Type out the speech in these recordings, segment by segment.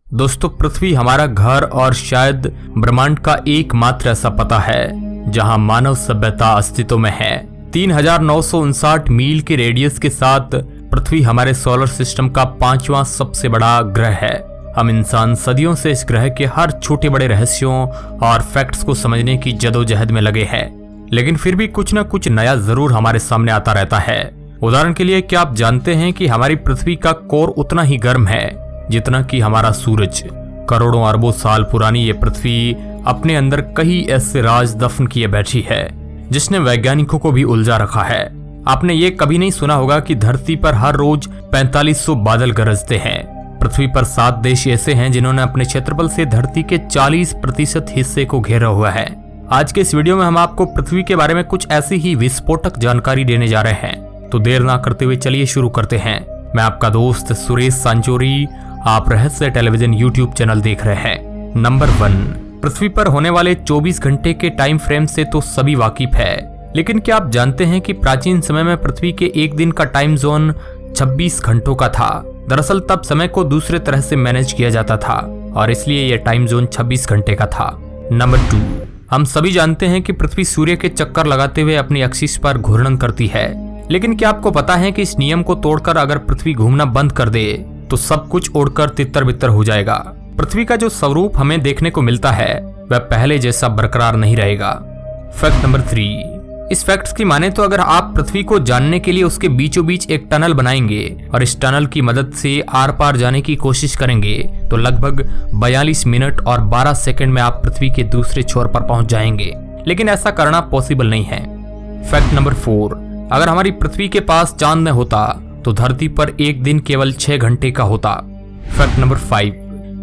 दोस्तों, पृथ्वी हमारा घर और शायद ब्रह्मांड का एकमात्र ऐसा पता है जहां मानव सभ्यता अस्तित्व में है। 3959 मील के रेडियस के साथ पृथ्वी हमारे सोलर सिस्टम का 5वां सबसे बड़ा ग्रह है। हम इंसान सदियों से इस ग्रह के हर छोटे बड़े रहस्यों और फैक्ट्स को समझने की जदोजहद में लगे हैं, लेकिन फिर भी कुछ न कुछ नया जरूर हमारे सामने आता रहता है। उदाहरण के लिए, क्या आप जानते हैं कि हमारी पृथ्वी का कोर उतना ही गर्म है जितना कि हमारा सूरज? करोड़ों अरबों साल पुरानी ये पृथ्वी अपने अंदर कई ऐसे राज दफन किए बैठी है जिसने वैज्ञानिकों को भी उलझा रखा है। आपने ये कभी नहीं सुना होगा कि धरती पर हर रोज 4500 बादल गरजते हैं। पृथ्वी पर 7 देश ऐसे हैं जिन्होंने अपने क्षेत्रफल से धरती के 40% हिस्से को घेरा हुआ है। आज के इस वीडियो में हम आपको पृथ्वी के बारे में कुछ ऐसी ही विस्फोटक जानकारी देने जा रहे हैं, तो देर ना करते हुए चलिए शुरू करते हैं। मैं आपका दोस्त सुरेश सांचोरी, आप रहस्य टेलीविजन यूट्यूब चैनल देख रहे हैं। नंबर 1, पृथ्वी पर होने वाले 24 घंटे के टाइम फ्रेम से तो सभी वाकिफ है, लेकिन क्या आप जानते हैं कि प्राचीन समय में पृथ्वी के एक दिन का टाइम जोन 26 घंटों का था। दरअसल तब समय को दूसरे तरह से मैनेज किया जाता था और इसलिए यह टाइम जोन 26 घंटे का था। नंबर 2, हम सभी जानते हैं कि पृथ्वी सूर्य के चक्कर लगाते हुए अपनी एक्सिस पर घूर्णन करती है, लेकिन क्या आपको पता है कि इस नियम को तोड़कर अगर पृथ्वी घूमना बंद कर दे तो सब कुछ उड़कर तितर बितर हो जाएगा। पृथ्वी का जो स्वरूप हमें देखने को मिलता है वह पहले जैसा बरकरार नहीं रहेगा। फैक्ट नंबर 3, इस फैक्ट्स की माने तो अगर आप पृथ्वी को जानने के लिए उसके बीचों बीच एक टनल बनाएंगे और इस टनल की मदद से आर पार जाने की कोशिश करेंगे तो लगभग 42 मिनट और 12 सेकंड में आप पृथ्वी के दूसरे छोर पर पहुंच जाएंगे, लेकिन ऐसा करना पॉसिबल नहीं है। फैक्ट नंबर 4, अगर हमारी पृथ्वी के पास चांद न होता तो धरती पर एक दिन केवल 6 घंटे का होता। फैक्ट नंबर 5,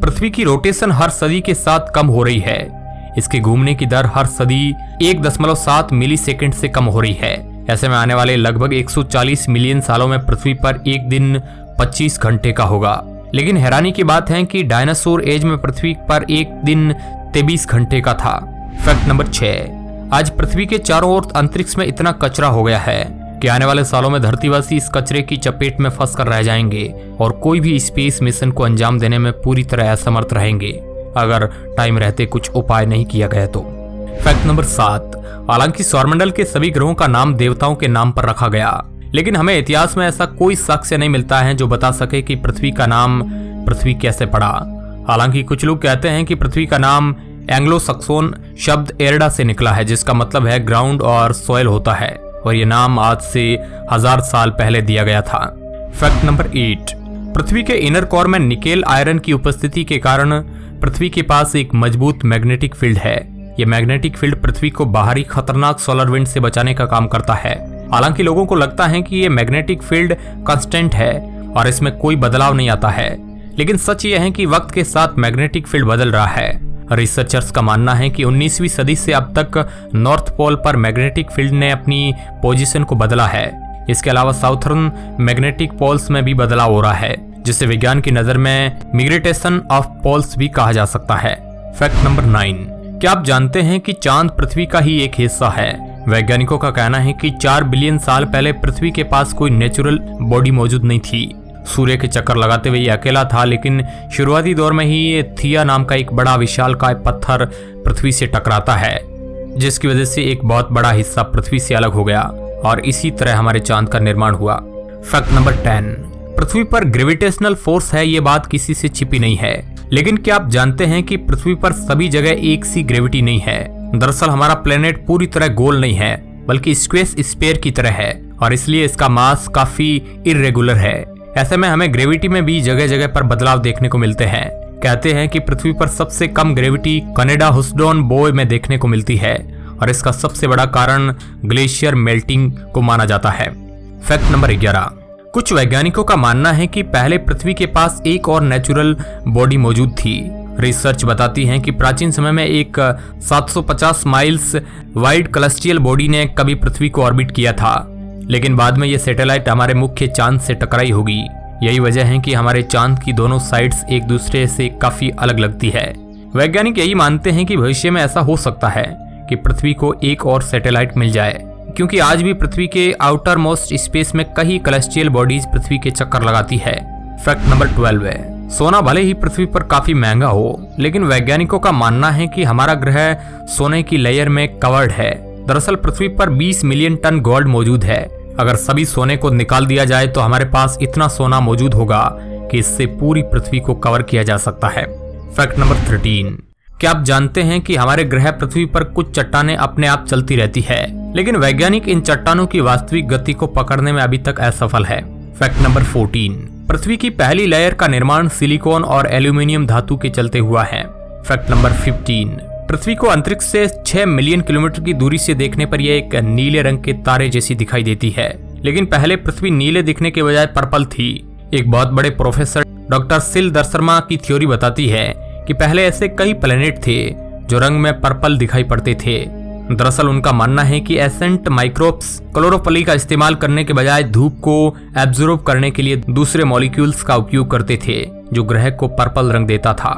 पृथ्वी की रोटेशन हर सदी के साथ कम हो रही है। इसके घूमने की दर हर सदी 1.7 मिलीसेकंड से कम हो रही है। ऐसे में आने वाले लगभग 140 मिलियन सालों में पृथ्वी पर एक दिन 25 घंटे का होगा। लेकिन हैरानी की बात है कि डायनासोर एज में पृथ्वी पर एक दिन 23 घंटे का था। फैक्ट नंबर 6, आज पृथ्वी के चारों ओर अंतरिक्ष में इतना कचरा हो गया है कि आने वाले सालों में धरतीवासी इस कचरे की चपेट में फंस कर रह जाएंगे और कोई भी स्पेस मिशन को अंजाम देने में पूरी तरह असमर्थ रहेंगे अगर टाइम रहते कुछ उपाय नहीं किया गया तो। फैक्ट नंबर 7, हालांकि सौरमंडल के सभी ग्रहों का नाम देवताओं के नाम पर रखा गया, लेकिन हमें इतिहास में ऐसा कोई साक्ष्य नहीं मिलता है जो बता सके कि पृथ्वी का नाम पृथ्वी कैसे पड़ा। हालांकि कुछ लोग कहते हैं कि पृथ्वी का नाम एंग्लो सक्सोन शब्द एरडा से निकला है, जिसका मतलब है ग्राउंड और सॉइल होता है, और ये नाम आज से 1000 साल पहले दिया गया था। फैक्ट नंबर 8, पृथ्वी के इनर कोर में निकेल आयरन की उपस्थिति के कारण पृथ्वी के पास एक मजबूत मैग्नेटिक फील्ड है। ये मैग्नेटिक फील्ड पृथ्वी को बाहरी खतरनाक सोलर विंड से बचाने का काम करता है। हालांकि लोगों को लगता है कि ये मैग्नेटिक फील्ड कांस्टेंट है और इसमें कोई बदलाव नहीं आता है, लेकिन सच ये है कि वक्त के साथ मैग्नेटिक फील्ड बदल रहा है। रिसर्चर्स का मानना है कि 19वीं सदी से अब तक नॉर्थ पोल पर मैग्नेटिक फील्ड ने अपनी पोजीशन को बदला है। इसके अलावा साउथर्न मैग्नेटिक पोल्स में भी बदलाव हो रहा है, जिसे विज्ञान की नजर में मिग्रेटेशन ऑफ पोल्स भी कहा जा सकता है। फैक्ट नंबर 9, क्या आप जानते हैं कि चांद पृथ्वी का ही एक हिस्सा है? वैज्ञानिकों का कहना है कि 4 बिलियन साल पहले पृथ्वी के पास कोई नेचुरल बॉडी मौजूद नहीं थी। सूर्य के चक्कर लगाते हुए ये अकेला था, लेकिन शुरुआती दौर में ही ये थिया नाम का एक बड़ा विशालकाय पत्थर पृथ्वी से टकराता है, जिसकी वजह से एक बहुत बड़ा हिस्सा पृथ्वी से अलग हो गया और इसी तरह हमारे चांद का निर्माण हुआ। फैक्ट नंबर 10, पृथ्वी पर ग्रेविटेशनल फोर्स है, ये बात किसी से छिपी नहीं है, लेकिन क्या आप जानते हैं कि पृथ्वी पर सभी जगह एक सी ग्रेविटी नहीं है? दरअसल हमारा प्लेनेट पूरी तरह गोल नहीं है, बल्कि स्क्वेस स्फीयर की तरह है और इसलिए इसका मास काफी इर्रेगुलर है। ऐसे में हमें ग्रेविटी में भी जगह जगह पर बदलाव देखने को मिलते हैं। कहते हैं कि पृथ्वी पर सबसे कम ग्रेविटी कनाडा हुस्डोन बॉय में देखने को मिलती है और इसका सबसे बड़ा कारण ग्लेशियर मेल्टिंग को माना जाता है। फैक्ट नंबर 11, कुछ वैज्ञानिकों का मानना है कि पहले पृथ्वी के पास एक और नेचुरल बॉडी मौजूद थी। रिसर्च बताती है कि प्राचीन समय में एक 750 माइल्स वाइड कैलेस्टियल बॉडी ने कभी पृथ्वी को ऑर्बिट किया था, लेकिन बाद में ये सैटेलाइट हमारे मुख्य चांद से टकराई होगी। यही वजह है कि हमारे चांद की दोनों साइड्स एक दूसरे से काफी अलग लगती है। वैज्ञानिक यही मानते हैं कि भविष्य में ऐसा हो सकता है कि पृथ्वी को एक और सैटेलाइट मिल जाए, क्योंकि आज भी पृथ्वी के आउटर मोस्ट स्पेस में कई कैलेस्टियल बॉडीज पृथ्वी के चक्कर लगाती है। फैक्ट नंबर 12 है, सोना भले ही पृथ्वी पर काफी महंगा हो, लेकिन वैज्ञानिकों का मानना है कि हमारा ग्रह सोने की लेयर में कवर्ड है। दरअसल पृथ्वी पर 20 मिलियन टन गोल्ड मौजूद है। अगर सभी सोने को निकाल दिया जाए तो हमारे पास इतना सोना मौजूद होगा कि इससे पूरी पृथ्वी को कवर किया जा सकता है। फैक्ट नंबर 13, क्या आप जानते हैं कि हमारे ग्रह पृथ्वी पर कुछ चट्टानें अपने आप चलती रहती है, लेकिन वैज्ञानिक इन चट्टानों की वास्तविक गति को पकड़ने में अभी तक असफल है। फैक्ट नंबर 14, पृथ्वी की पहली लेयर का निर्माण सिलिकॉन और एल्यूमिनियम धातु के चलते हुआ है। फैक्ट नंबर 15, पृथ्वी को अंतरिक्ष से 6 मिलियन किलोमीटर की दूरी से देखने पर यह एक नीले रंग के तारे जैसी दिखाई देती है, लेकिन पहले पृथ्वी नीले दिखने के बजाय पर्पल थी। एक बहुत बड़े प्रोफेसर डॉक्टर सिल दरसरमा की थ्योरी बताती है कि पहले ऐसे कई प्लेनेट थे जो रंग में पर्पल दिखाई पड़ते थे। दरअसल उनका मानना है कि एसेंट माइक्रोब्स क्लोरोफिल का इस्तेमाल करने के बजाय धूप को एब्जॉर्ब करने के लिए दूसरे मॉलिक्यूल्स का उपयोग करते थे, जो ग्रह को पर्पल रंग देता था।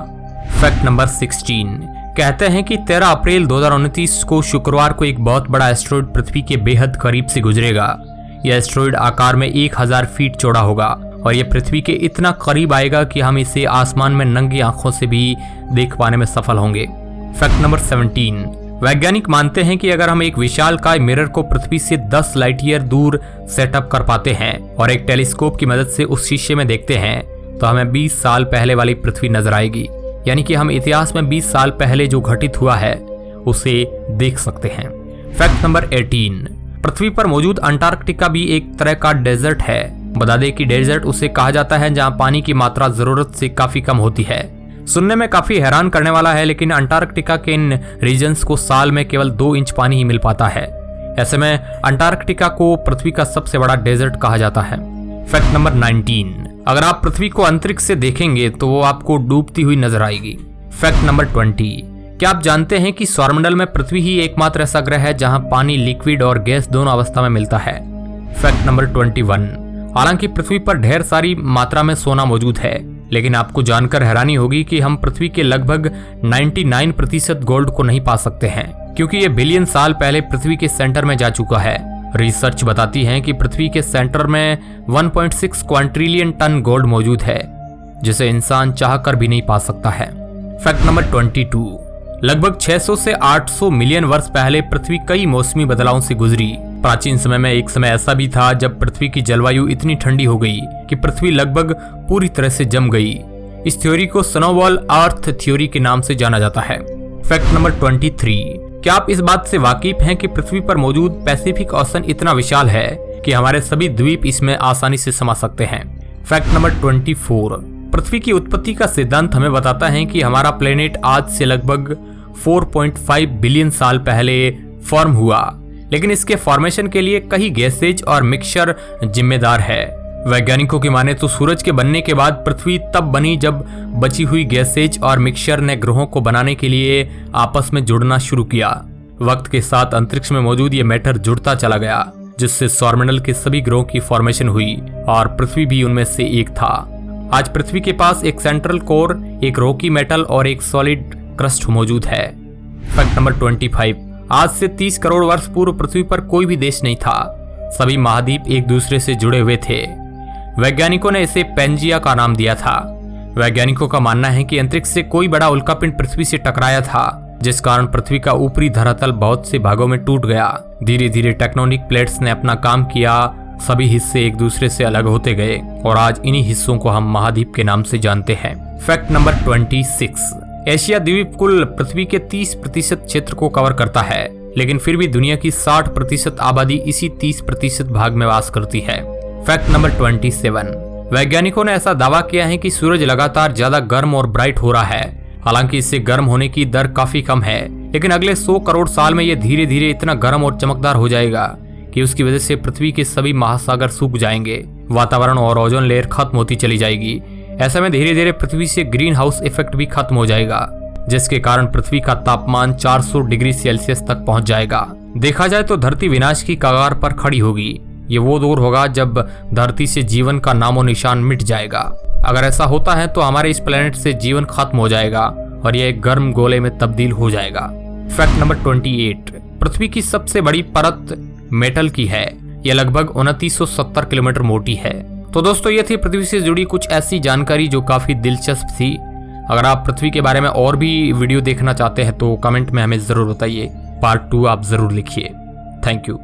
फैक्ट नंबर 16, कहते हैं कि 13 अप्रैल 2029 को शुक्रवार को एक बहुत बड़ा एस्टेरॉयड पृथ्वी के बेहद करीब से गुजरेगा। यह एस्टेरॉयड आकार में 1000 फीट चौड़ा होगा और यह पृथ्वी के इतना करीब आएगा कि हम इसे आसमान में नंगी आंखों से भी देख पाने में सफल होंगे। फैक्ट नंबर 17, वैज्ञानिक मानते हैं कि अगर हम एक विशालकाय मिरर को पृथ्वी से 10 लाइट ईयर दूर सेटअप कर पाते हैं और एक टेलीस्कोप की मदद से उस शीशे में देखते हैं तो हमें 20 साल पहले वाली पृथ्वी नजर आएगी। यानी कि हम इतिहास में 20 साल पहले जो घटित हुआ है उसे देख सकते हैं। फैक्ट नंबर 18, पृथ्वी पर मौजूद अंटार्कटिका भी एक तरह का डेजर्ट है। बता दें कि डेजर्ट उसे कहा जाता है जहां पानी की मात्रा जरूरत से काफी कम होती है। सुनने में काफी हैरान करने वाला है, लेकिन अंटार्कटिका के इन रीजन्स को साल में केवल 2 इंच पानी ही मिल पाता है। ऐसे में अंटार्कटिका को पृथ्वी का सबसे बड़ा डेजर्ट कहा जाता है। फैक्ट नंबर 19, अगर आप पृथ्वी को अंतरिक्ष से देखेंगे तो वो आपको डूबती हुई नजर आएगी। फैक्ट नंबर 20, क्या आप जानते हैं कि सौरमंडल में पृथ्वी ही एकमात्र ऐसा ग्रह है जहां पानी लिक्विड और गैस दोनों अवस्था में मिलता है। फैक्ट नंबर 21, हालांकि पृथ्वी पर ढेर सारी मात्रा में सोना मौजूद है, लेकिन आपको जानकर हैरानी होगी कि हम पृथ्वी के लगभग 99% गोल्ड को नहीं पा सकते हैं, क्योंकि ये बिलियन साल पहले पृथ्वी के सेंटर में जा चुका है। रिसर्च बताती है कि पृथ्वी के सेंटर में 1.6 क्वाड्रिलियन टन गोल्ड मौजूद है, जिसे इंसान चाहकर भी नहीं पा सकता है। फैक्ट नंबर 22, लगभग 600 से 800 मिलियन वर्ष पहले पृथ्वी कई मौसमी बदलावों से गुजरी। प्राचीन समय में एक समय ऐसा भी था जब पृथ्वी की जलवायु इतनी ठंडी हो गई कि पृथ्वी लगभग पूरी तरह से जम गई। इस थ्योरी को स्नोबॉल अर्थ थ्योरी के नाम से जाना जाता है। फैक्ट नंबर 23, क्या आप इस बात से वाकिफ हैं कि पृथ्वी पर मौजूद पैसिफिक ओशन इतना विशाल है कि हमारे सभी द्वीप इसमें आसानी से समा सकते हैं। फैक्ट नंबर 24, पृथ्वी की उत्पत्ति का सिद्धांत हमें बताता है कि हमारा प्लेनेट आज से लगभग 4.5 बिलियन साल पहले फॉर्म हुआ, लेकिन इसके फॉर्मेशन के लिए कई गैसेज और मिक्सचर जिम्मेदार है। वैज्ञानिकों की माने तो सूरज के बनने के बाद पृथ्वी तब बनी जब बची हुई गैसेज और मिक्सचर ने ग्रहों को बनाने के लिए आपस में जुड़ना शुरू किया। वक्त के साथ अंतरिक्ष में मौजूद ये मैटर जुड़ता चला गया, जिससे सौरमंडल के सभी ग्रहों की फॉर्मेशन हुई और पृथ्वी भी उनमें से एक था। आज पृथ्वी के पास एक सेंट्रल कोर, एक रॉकी मेटल और एक सॉलिड क्रस्ट मौजूद है। फैक्ट नंबर 25, आज से 30 करोड़ वर्ष पूर्व पृथ्वी पर कोई भी देश नहीं था। सभी महाद्वीप एक दूसरे से जुड़े हुए थे। वैज्ञानिकों ने इसे पेंजिया का नाम दिया था। वैज्ञानिकों का मानना है कि अंतरिक्ष से कोई बड़ा उल्कापिंड पृथ्वी से टकराया था, जिस कारण पृथ्वी का ऊपरी धरातल बहुत से भागों में टूट गया। धीरे धीरे टेक्टोनिक प्लेट्स ने अपना काम किया, सभी हिस्से एक दूसरे से अलग होते गए और आज इन्हीं हिस्सों को हम महाद्वीप के नाम से जानते हैं। फैक्ट नंबर 26, एशिया द्वीप कुल पृथ्वी के 30% क्षेत्र को कवर करता है, लेकिन फिर भी दुनिया की 60% आबादी इसी 30% भाग में वास करती है। फैक्ट नंबर 27, वैज्ञानिकों ने ऐसा दावा किया है कि सूरज लगातार ज्यादा गर्म और ब्राइट हो रहा है। हालांकि इससे गर्म होने की दर काफी कम है, लेकिन अगले 100 करोड़ साल में यह धीरे धीरे इतना गर्म और चमकदार हो जाएगा कि उसकी वजह से पृथ्वी के सभी महासागर सूख जाएंगे, वातावरण और ओजोन लेयर खत्म होती चली जाएगी। ऐसे में धीरे धीरे पृथ्वी से ग्रीन हाउस इफेक्ट भी खत्म हो जाएगा, जिसके कारण पृथ्वी का तापमान 400 डिग्री सेल्सियस तक पहुंच जाएगा। देखा जाए तो धरती विनाश की कगार पर खड़ी होगी। ये वो दौर होगा जब धरती से जीवन का नामो निशान मिट जाएगा। अगर ऐसा होता है तो हमारे इस प्लेनेट से जीवन खत्म हो जाएगा और यह एक गर्म गोले में तब्दील हो जाएगा। फैक्ट नंबर 28, पृथ्वी की सबसे बड़ी परत मेटल की है। यह लगभग 2970 किलोमीटर मोटी है। तो दोस्तों ये थी पृथ्वी से जुड़ी कुछ ऐसी जानकारी जो काफी दिलचस्प थी। अगर आप पृथ्वी के बारे में और भी वीडियो देखना चाहते हैं तो कमेंट में हमें जरूर बताइए, पार्ट 2 आप जरूर लिखिए। Thank you.